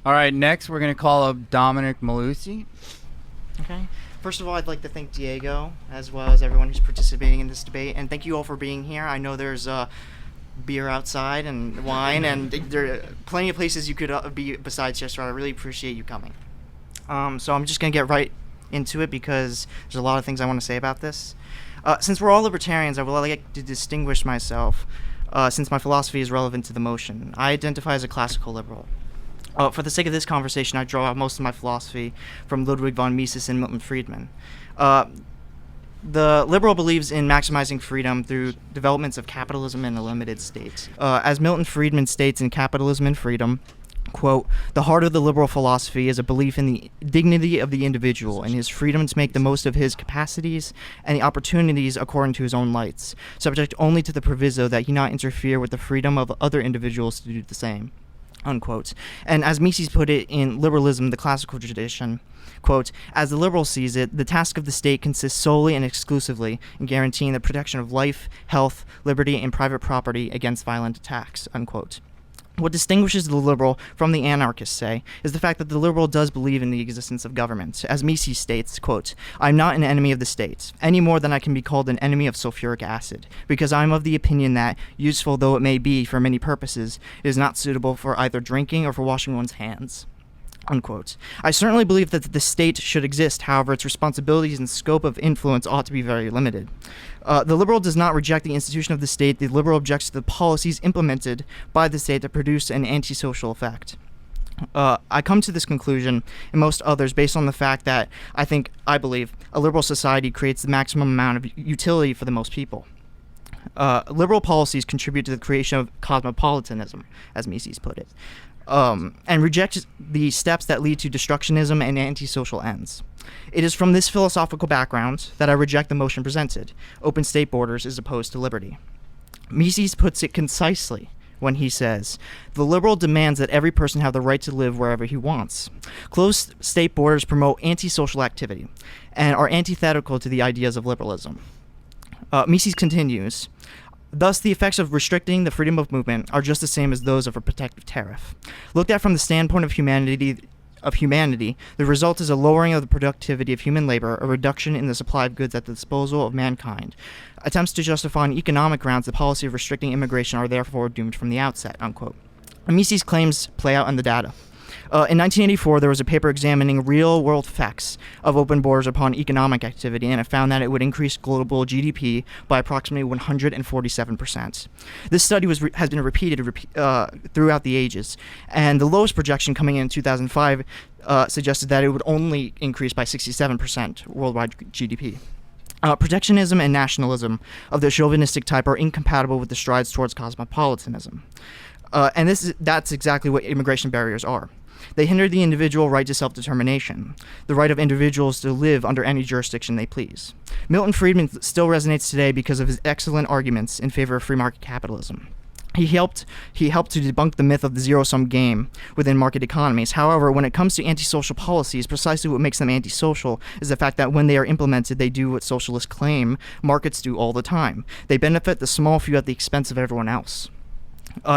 All right, next we're going to call up Dominick Mellusi. Okay. First of all, I'd like to thank Diego, as well as everyone who's participating in this debate, and thank you all for being here. I know there's beer outside and wine, and there are plenty of places you could be besides Chester. I really appreciate you coming. So I'm just going to get right into it because there's a lot of things I want to say about this. Since we're all libertarians, I would like to distinguish myself since my philosophy is relevant to the motion. I identify as a classical liberal. For the sake of this conversation, I draw out most of my philosophy from Ludwig von Mises and Milton Friedman. The liberal believes in maximizing freedom through developments of capitalism and a limited state. As Milton Friedman states in Capitalism and Freedom, quote, "The heart of the liberal philosophy is a belief in the dignity of the individual and his freedom to make the most of his capacities and the opportunities according to his own lights, subject only to the proviso that he not interfere with the freedom of other individuals to do the same." Unquote. And as Mises put it in Liberalism, the Classical Tradition, quote, "As the liberal sees it, the task of the state consists solely and exclusively in guaranteeing the protection of life, health, liberty, and private property against violent attacks." Unquote. What distinguishes the liberal from the anarchist, say, is the fact that the liberal does believe in the existence of government. As Mises states, quote, "I'm not an enemy of the state, any more than I can be called an enemy of sulfuric acid, because I'm of the opinion that, useful though it may be for many purposes, it is not suitable for either drinking or for washing one's hands." Unquote. I certainly believe that the state should exist, however, its responsibilities and scope of influence ought to be very limited. The liberal does not reject the institution of the state. The liberal objects to the policies implemented by the state that produce an antisocial effect. I come to this conclusion, and most others, based on the fact that I believe, a liberal society creates the maximum amount of utility for the most people. Liberal policies contribute to the creation of cosmopolitanism, as Mises put it, and rejects the steps that lead to destructionism and antisocial ends. It is from this philosophical background that I reject the motion presented: open state borders is opposed to liberty. Mises puts it concisely when he says, "The liberal demands that every person have the right to live wherever he wants. Closed state borders promote antisocial activity and are antithetical to the ideas of liberalism." Mises continues, "Thus, the effects of restricting the freedom of movement are just the same as those of a protective tariff. Looked at from the standpoint of humanity, the result is a lowering of the productivity of human labor, a reduction in the supply of goods at the disposal of mankind. Attempts to justify on economic grounds the policy of restricting immigration are therefore doomed from the outset." Unquote. Mises' claims play out in the data. In 1984, there was a paper examining real-world effects of open borders upon economic activity, and it found that it would increase global GDP by approximately 147%. This study has been repeated throughout the ages, and the lowest projection coming in 2005 suggested that it would only increase by 67% worldwide GDP. Protectionism and nationalism of the chauvinistic type are incompatible with the strides towards cosmopolitanism. And that's exactly what immigration barriers are. They hinder the individual right to self-determination, the right of individuals to live under any jurisdiction they please. Milton Friedman still resonates today because of his excellent arguments in favor of free market capitalism. He helped to debunk the myth of the zero-sum game within market economies. However, when it comes to antisocial policies, precisely what makes them antisocial is the fact that when they are implemented, they do what socialists claim markets do all the time. They benefit the small few at the expense of everyone else.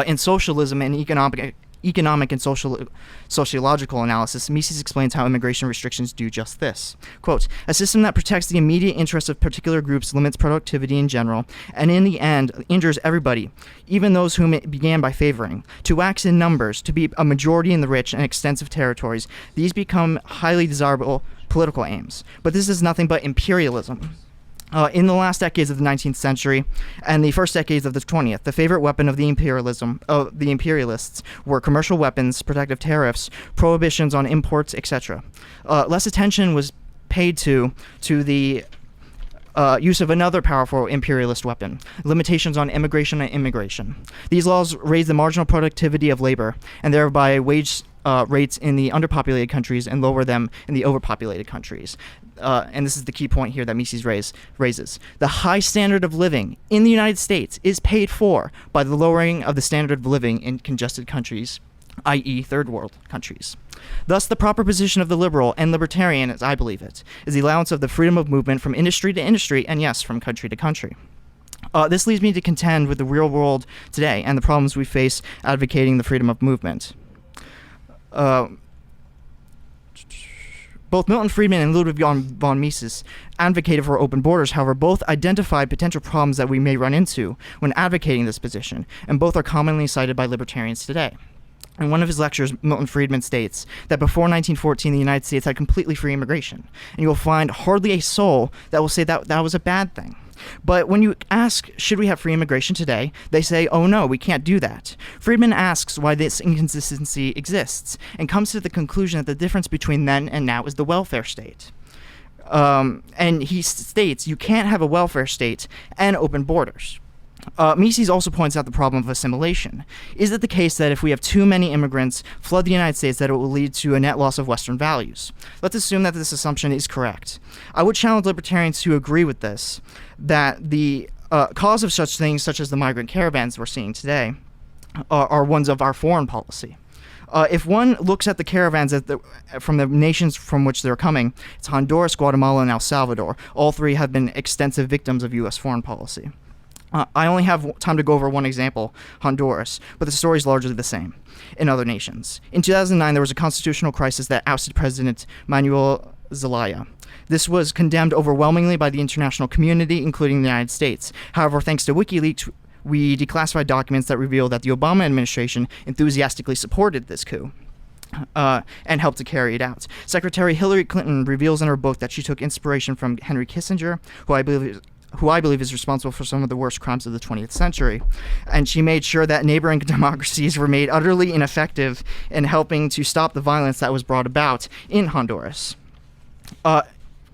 In socialism and economic and sociological analysis, Mises explains how immigration restrictions do just this. Quote, "A system that protects the immediate interests of particular groups limits productivity in general, and in the end injures everybody, even those whom it began by favoring. To wax in numbers, to be a majority in the rich and extensive territories, these become highly desirable political aims. But this is nothing but imperialism." In the last decades of the 19th century and the first decades of the 20th, the favorite weapon of the imperialists were commercial weapons, protective tariffs, prohibitions on imports, etc. Less attention was paid to the use of another powerful imperialist weapon: limitations on immigration and immigration. These laws raise the marginal productivity of labor and thereby wage rates in the underpopulated countries and lower them in the overpopulated countries. And this is the key point here that Mises raises. The high standard of living in the United States is paid for by the lowering of the standard of living in congested countries, i.e. third world countries. Thus, the proper position of the liberal and libertarian, as I believe it, is the allowance of the freedom of movement from industry to industry and, yes, from country to country. This leads me to contend with the real world today and the problems we face advocating the freedom of movement. Both Milton Friedman and Ludwig von Mises advocated for open borders. However, both identified potential problems that we may run into when advocating this position, and both are commonly cited by libertarians today. In one of his lectures, Milton Friedman states that before 1914, the United States had completely free immigration, and you will find hardly a soul that will say that that was a bad thing. But when you ask, should we have free immigration today, they say, oh no, we can't do that. Friedman asks why this inconsistency exists, and comes to the conclusion that the difference between then and now is the welfare state. And he states you can't have a welfare state and open borders. Mises also points out the problem of assimilation. Is it the case that if we have too many immigrants flood the United States, that it will lead to a net loss of Western values? Let's assume that this assumption is correct. I would challenge libertarians to agree with this, that the cause of such things, such as the migrant caravans we're seeing today, are ones of our foreign policy. If one looks at the caravans from the nations from which they're coming, it's Honduras, Guatemala, and El Salvador. All three have been extensive victims of U.S. foreign policy. I only have time to go over one example, Honduras, but the story is largely the same in other nations. In 2009, there was a constitutional crisis that ousted President Manuel Zelaya. This was condemned overwhelmingly by the international community, including the United States. However, thanks to WikiLeaks, we declassified documents that reveal that the Obama administration enthusiastically supported this coup. And helped to carry it out. Secretary Hillary Clinton reveals in her book that she took inspiration from Henry Kissinger, who I believe is responsible for some of the worst crimes of the 20th century. And she made sure that neighboring democracies were made utterly ineffective in helping to stop the violence that was brought about in Honduras.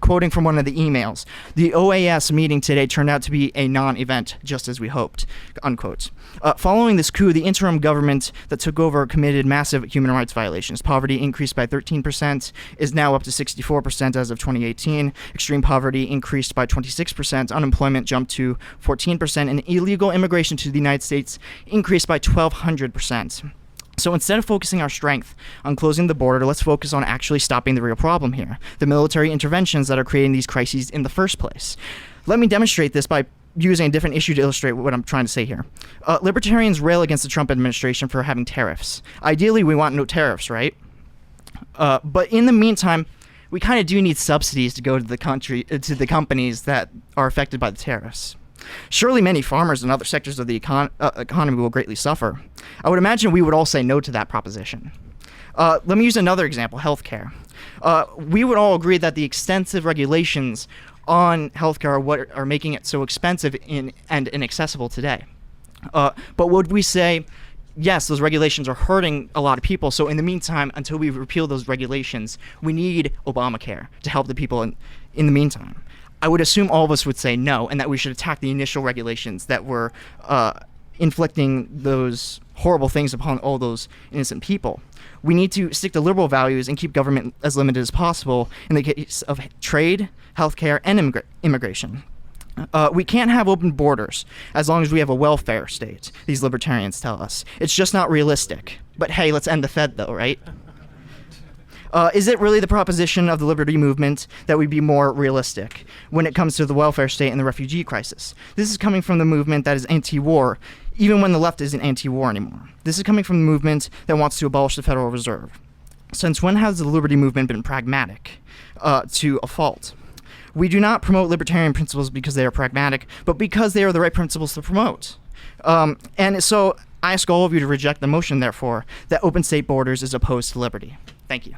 Quoting from one of the emails, the OAS meeting today turned out to be a non-event, just as we hoped, unquote. Following this coup, the interim government that took over committed massive human rights violations. Poverty increased by 13%, is now up to 64% as of 2018. Extreme poverty increased by 26%. Unemployment jumped to 14%. And illegal immigration to the United States increased by 1,200%. So instead of focusing our strength on closing the border, let's focus on actually stopping the real problem here, the military interventions that are creating these crises in the first place. Let me demonstrate this by using a different issue to illustrate what I'm trying to say here. Libertarians rail against the Trump administration for having tariffs. Ideally, we want no tariffs, right? But in the meantime, we kind of do need subsidies to go to the companies that are affected by the tariffs. Surely many farmers and other sectors of the economy will greatly suffer. I would imagine we would all say no to that proposition. Let me use another example, healthcare. We would all agree that the extensive regulations on healthcare are what are making it so expensive and inaccessible today. But would we say, yes, those regulations are hurting a lot of people, so in the meantime, until we repeal those regulations, we need Obamacare to help the people in the meantime? I would assume all of us would say no, and that we should attack the initial regulations that were inflicting those horrible things upon all those innocent people. We need to stick to liberal values and keep government as limited as possible in the case of trade, healthcare, and immigration. We can't have open borders as long as we have a welfare state, these libertarians tell us. It's just not realistic. But hey, let's end the Fed though, right? Is it really the proposition of the liberty movement that we'd be more realistic when it comes to the welfare state and the refugee crisis? This is coming from the movement that is anti-war, even when the left isn't anti-war anymore. This is coming from the movement that wants to abolish the Federal Reserve. Since when has the liberty movement been pragmatic to a fault? We do not promote libertarian principles because they are pragmatic, but because they are the right principles to promote. And so I ask all of you to reject the motion, therefore, that open state borders is opposed to liberty. Thank you.